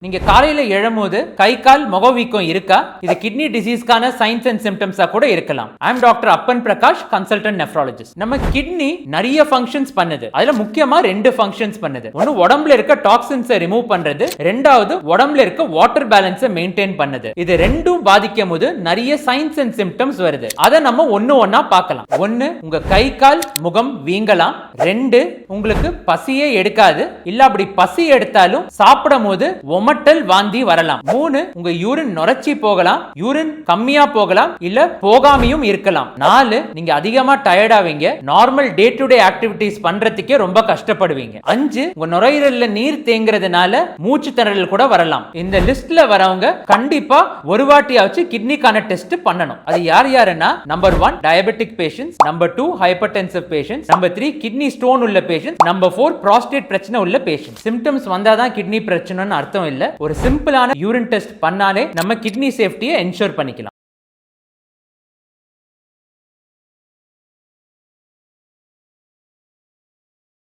நீங்க காலையில எழும்போது கை கால் முக வீக்கம் இருக்கா? இது கிட்னி டிசீஸ்க்கான சைன்ஸ் அண்ட் சிம்டம்ஸா கூட இருக்கலாம். ஐ அம் டாக்டர் அப்பன் பிரகாஷ், கன்சல்டன்ட் நெஃப்ராலஜிஸ்ட். நம்ம கிட்னி நிறைய ஃபங்க்ஷன்ஸ் பண்ணுது. அதுல முக்கியமா 2 ஃபங்க்ஷன்ஸ் பண்ணுது. ஒன்னு உடம்புல இருக்க டாக்ஸின்ஸை ரிமூவ் பண்றது, ரெண்டாவது உடம்புல இருக்க வாட்டர் பேலன்ஸை மெயின்டைன் பண்ணுது. இது ரெண்டும் பாதிக்கும் போது நிறைய சைன்ஸ் அண்ட் சிம்டம்ஸ் வருது. அதை நம்ம ஒன்னா பார்க்கலாம். 1, உங்க கை கால் முகம் வீங்கலாம். 2, உங்களுக்கு பசியே எடுக்காது. இல்ல அப்படி பசி எடுத்தாலும் சாப்பிடும் போது ஒமட்டல் வாந்தி வரலாம். 3, உங்க யூரின் நுரைச்சி போகலாம், யூரின் கம்மியா போகலாம், இல்ல போகாமையும் இருக்கலாம். 4, நீங்க அதிகமா டயர்ட் ஆவீங்க, normal day to day activities பண்றதுக்கே ரொம்ப கஷ்டப்படுவீங்க. 5, உங்க நுரையீரல்ல நீர் தேங்குறதுனால மூச்சு திணறல் கூட வரலாம். இந்த லிஸ்ட்ல வரவங்க கண்டிப்பா ஒரு வாட்டியாச்சு கிட்னிக்கான டெஸ்ட் பண்ணணும். அது யாருன்னா number 1 diabetic patients, number 2 hypertensive patients, number 3 kidney stone உள்ள பேஷண்ட்ஸ், நம்பர் 4 புரோஸ்டேட் பிரச்சனை உள்ள பேஷண்ட்ஸ். சிம்டம்ஸ் வந்தாதான் கிட்னி பிரச்சனைன்னு அர்த்தம் இல்ல. ஒரு சிம்பிளான யூரின் டெஸ்ட் பண்ணாலே நம்ம கிட்னி சேஃப்டியை என்ஷூர் பண்ணிக்கலாம்.